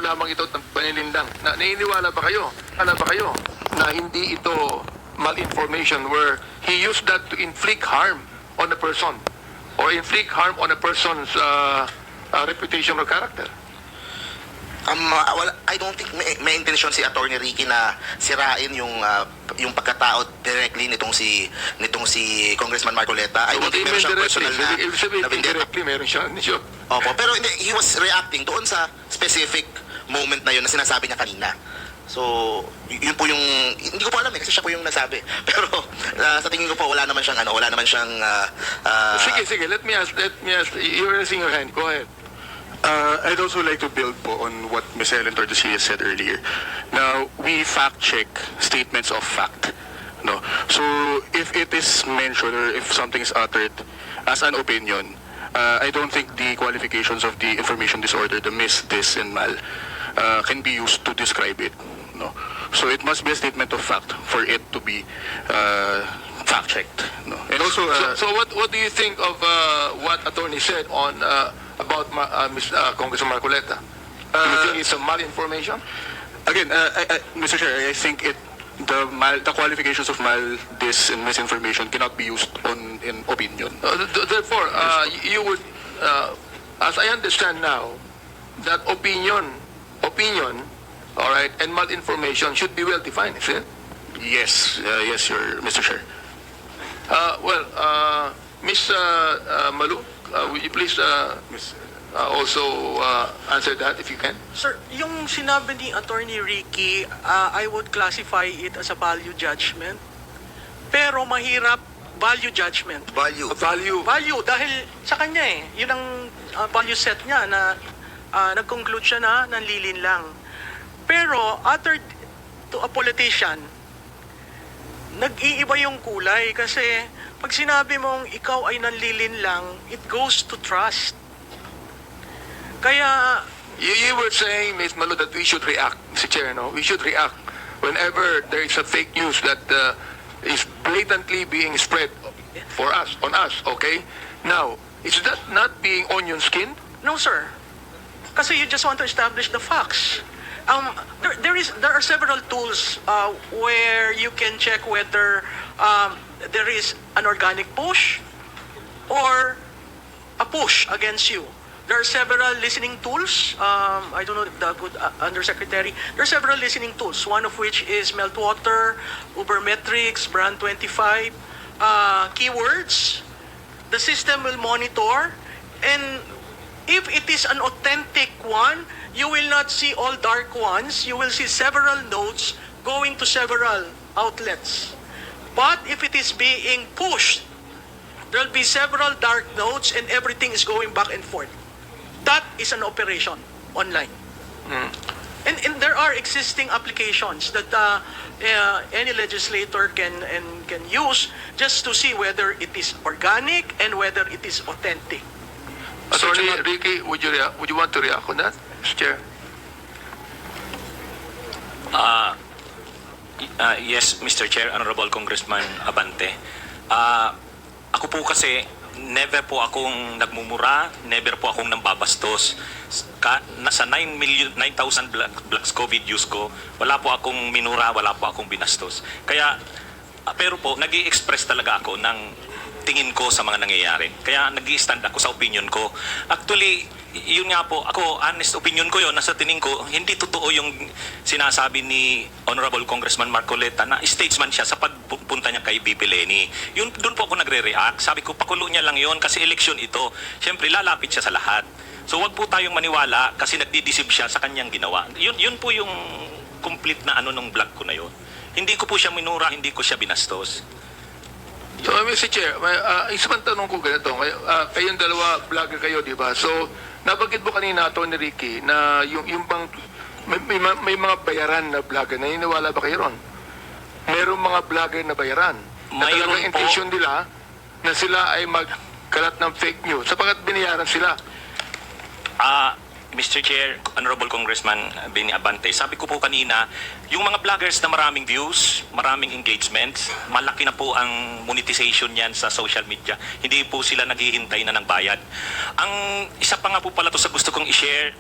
lamang ito ng panilindang. Naniniwala ba kayo? Ano ba kayo na hindi ito malinformation where he used that to inflict harm on a person or inflict harm on a person's reputation or character? I don't think may intensyon si Attorney Ricky na sirain yung pagkatao directly nitong si Congressman Marcoleta. I don't think meron siyang personal na vendetta. Indirectly, meron siya. Opo, pero hindi, he was reacting doon sa specific moment na yun na sinasabi niya kanina. So, yun po yung, hindi ko po alam kasi siya po yung nasabi. Pero sa tingin ko po, wala naman siyang Sige, let me ask, you're raising your hand, go ahead. I'd also like to build po on what Ms. Ellen Tordesillas said earlier. Now, we fact-check statements of fact. No? So, if it is mentioned or if something is uttered as an opinion, I don't think the qualifications of the information disorder, the mis, dis, and mal, can be used to describe it. No? So, it must be a statement of fact for it to be fact-checked. No? And also, So what do you think of what attorney said on about Congressman Marcoleta? Do you think it's a malinformation? again, Mr. Chair, I think the qualifications of mal, dis, and misinformation cannot be used in opinion. Therefore, you would, as I understand now, that opinion, all right, and malinformation should be well defined, is it? Yes, Mr. Chair. Ms. Malu, would you please also answer that if you can? Sir, yung sinabi ni Attorney Ricky, I would classify it as a value judgment. Pero mahirap value judgment. value. Value dahil sa kanya yun ang value set niya na nag-conclude siya na nanlilin lang. Pero uttered to a politician, nag-iiba yung kulay kasi pag sinabi mong ikaw ay nanlilin lang, it goes to trust. Kaya You were saying, Ms. Malu, that we should react, Mr. Chair, no? We should react whenever there is a fake news that is blatantly being spread for us, on us, okay? Now, is that not being onion skinned? no, sir. Kasi you just want to establish the facts. There are several tools where you can check whether there is an organic push or a push against you. There are several listening tools. I don't know if the good undersecretary. There are several listening tools. One of which is Meltwater, Ubermetrics, Brand 25, keywords. The system will monitor, and if it is an authentic one, you will not see all dark ones. You will see several notes going to several outlets. But if it is being pushed, there will be several dark notes and everything is going back and forth. That is an operation online. And there are existing applications that any legislator can use just to see whether it is organic and whether it is authentic. Attorney Ricky, would you want to react on that, Mr. Chair? Yes, Mr. Chair, Honorable Congressman Abante. Ako po kasi, never po akong nagmumura, never po akong nambabastos. Nasa 9,000 blocks COVID use ko, wala po akong minura, wala po akong binastos. Kaya, pero po, nag-i-express talaga ako ng tingin ko sa mga nangyayari. Kaya nag-i-stand ako sa opinion ko. Actually, yun nga po, ako, honest opinion ko yun, nasa tingin ko, hindi totoo yung sinasabi ni Honorable Congressman Marcoleta na statesman siya sa pagpunta niya kay VP Leni. Yun, doon po ako nagre-react. Sabi ko, pakulo niya lang yun kasi eleksyon ito. Siyempre, lalapit siya sa lahat. So, wag po tayong maniwala kasi nagdidisib siya sa kanyang ginawa. Yun po yung complete na ano nung vlog ko na yun. Hindi ko po siya minura, hindi ko siya binastos. So, Mr. Chair, isang tanong ko ganito. Kayong dalawa, vlogger kayo, di ba? So, nabanggit mo kanina, Atty. Ricky, na yung bang, may mga bayaran na vlogger. Naniniwala ba kayo ron? Merong mga vlogger na bayaran. Na Mayroon talagang po. intention nila na sila ay magkalat ng fake news. Sapagat binayaran sila. Mr. Chair, Honorable Congressman Benny Abante, sabi ko po kanina, yung mga vloggers na maraming views, maraming engagements, malaki na po ang monetization niyan sa social media. Hindi po sila naghihintay na ng bayad. Ang isa pa nga po pala to sa gusto kong i-share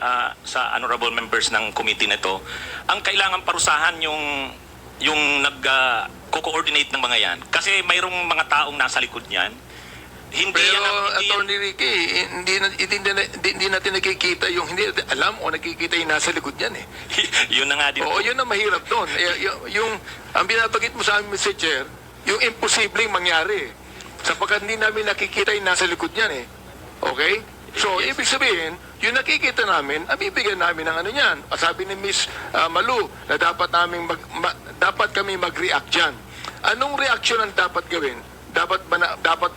sa honorable members ng committee nito, ang kailangan parusahan yung nag-coordinate ng mga yan. Kasi mayroong mga taong nasa likod niyan. Hindi Pero, yan ang- hindi yan- Attorney Ricky, hindi natin nakikita yung, hindi natin alam o nakikita yung nasa likod yan eh. yun na nga din Oo, po. yun ang mahirap doon. Ang binabagit mo sa amin, Mr. Chair, yung imposibleng mangyari. Sapagkat hindi namin nakikita yung nasa likod niyan eh. Okay? So, Yes. ibig sabihin, yung nakikita namin, bibigyan namin ng ano yan. Sabi ni Miss Malu, na dapat dapat kami mag-react dyan. Anong reaction ang dapat gawin? Dapat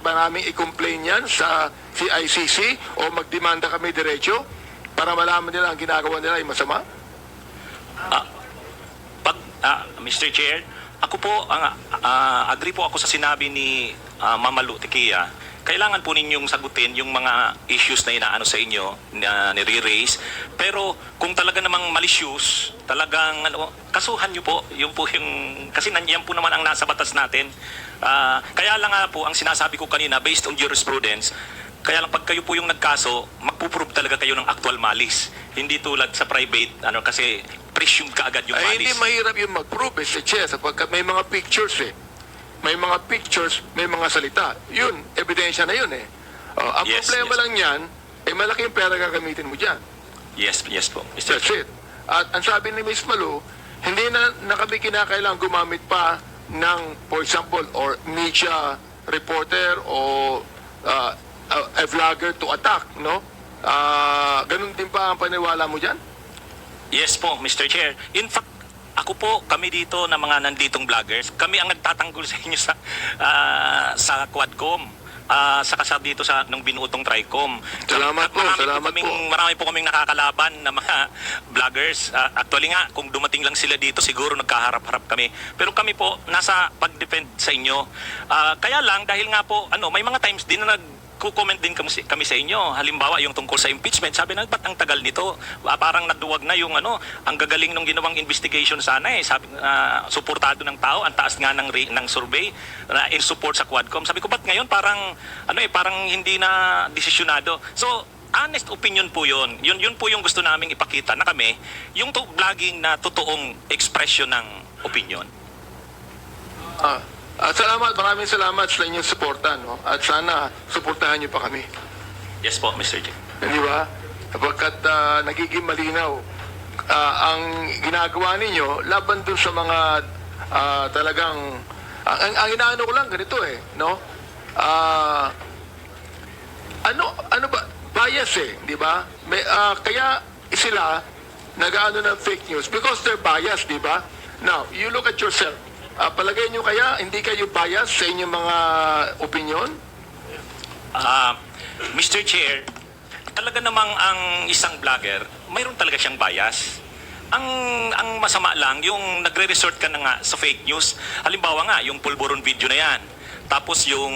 ba namin i-complain yan sa CICC o magdemanda kami diretso para malaman nila ang ginagawa nila ay masama? Mr. Chair, ako po, agree po ako sa sinabi ni Mamalu Tequia. Kailangan po ninyong sagutin yung mga issues na inaano sa inyo, na nire-raise. Pero kung talaga namang malicious, talagang kasuhan nyo po. Yung po yung, kasi nandiyan po naman ang nasa batas natin. Kaya lang nga po, ang sinasabi ko kanina, based on jurisprudence, kaya lang pag kayo po yung nagkaso, magpuprove talaga kayo ng actual malice. Hindi tulad sa private, kasi presumed ka agad yung Ay, hindi malice. mahirap yung mag-prove, Mr. Chair, sapagkat may mga pictures eh. May mga pictures, may mga salita. Yun, ebidensya na yun eh. Ang Yes, problema yes. lang yan, malaking pera gagamitin mo dyan. Yes po, Mr. That's it. At ang sabi ni Ms. Malu, hindi na kami kinakailangan gumamit pa ng, for example, or media reporter o a vlogger to attack, no? Ganun din ba ang paniwala mo dyan? Yes po, Mr. Chair. In fact, ako po, kami dito na mga nanditong vloggers, kami ang nagtatanggol sa inyo sa Quadcom. Saka sa dito sa nung binuotong Tricom. Salamat po, salamat po. Marami po kaming nakakalaban na mga vloggers. Actually nga, kung dumating lang sila dito, siguro nagkaharap-harap kami. Pero kami po, nasa pag-defend sa inyo. Kaya lang, dahil nga po, may mga times din na nagko-comment din kami sa inyo. Halimbawa, yung tungkol sa impeachment, sabi na, ba't ang tagal nito? Parang naduwag na yung ang gagaling ng ginawang investigation sana eh. Sabi, suportado ng tao, ang taas nga ng survey in support sa Quadcom. Sabi ko, ba't ngayon parang, parang hindi na desisyonado? So, honest opinion po yun. Yun po yung gusto naming ipakita na kami, yung vlogging na totoong expression ng opinion. Maraming salamat sa inyong suporta, no? At sana suportahan niyo pa kami. Yes po, Mr. J. Di ba? Sapagkat nagiging malinaw ang ginagawa ninyo laban dun sa mga talagang ang inaano ko lang ganito eh, no? Ano ba bias eh, di ba? Kaya sila nag-aano ng fake news because they're biased, di ba? Now, you look at yourself. Palagay nyo kaya hindi kayo biased sa inyong mga opinion? Mr. Chair, talaga namang ang isang vlogger, mayroon talaga siyang bias. Ang masama lang, yung nagre-resort ka na nga sa fake news. Halimbawa nga, yung pulburon video na yan. Tapos yung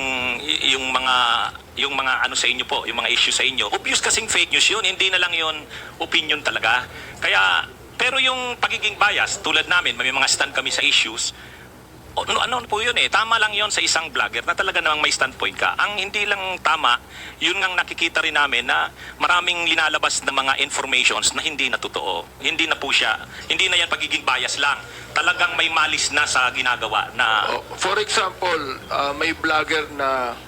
mga ano sa inyo po, yung mga issue sa inyo. Obvious kasing fake news yun, hindi na lang yun opinion talaga. Kaya, pero yung pagiging bias, tulad namin, may mga stand kami sa issues, ano po yun eh, tama lang yun sa isang vlogger na talaga namang may standpoint ka. Ang hindi lang tama, yun ngang nakikita rin namin na maraming linalabas na mga informations na hindi na totoo. Hindi na po siya, hindi na yan pagiging bias lang. Talagang may malis na sa ginagawa na... For example, may vlogger na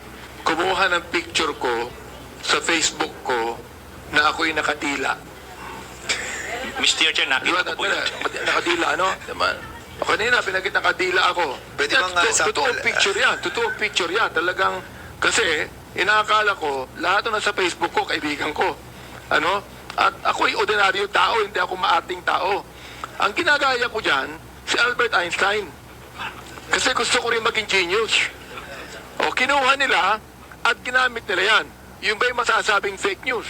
kumuha ng picture ko sa Facebook ko na ako'y nakadila. Mr. Chair, nakita ko po yun. Nakadila, ano? Kanina, pinagkita nakadila ako. Pwede bang, sample? Totoong picture yan. Totoong picture yan. Talagang, kasi, inaakala ko, lahat na nasa Facebook ko, kaibigan ko. Ano? At ako'y ordinaryo tao, hindi ako maating tao. Ang ginagaya ko dyan, si Albert Einstein. Kasi gusto ko rin maging genius. O, kinuha nila at ginamit nila yan. Yung ba'y masasabing fake news?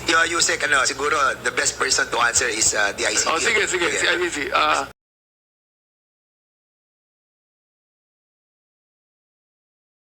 Yusek, siguro the best person to answer is the ICC. O, sige, si IBC.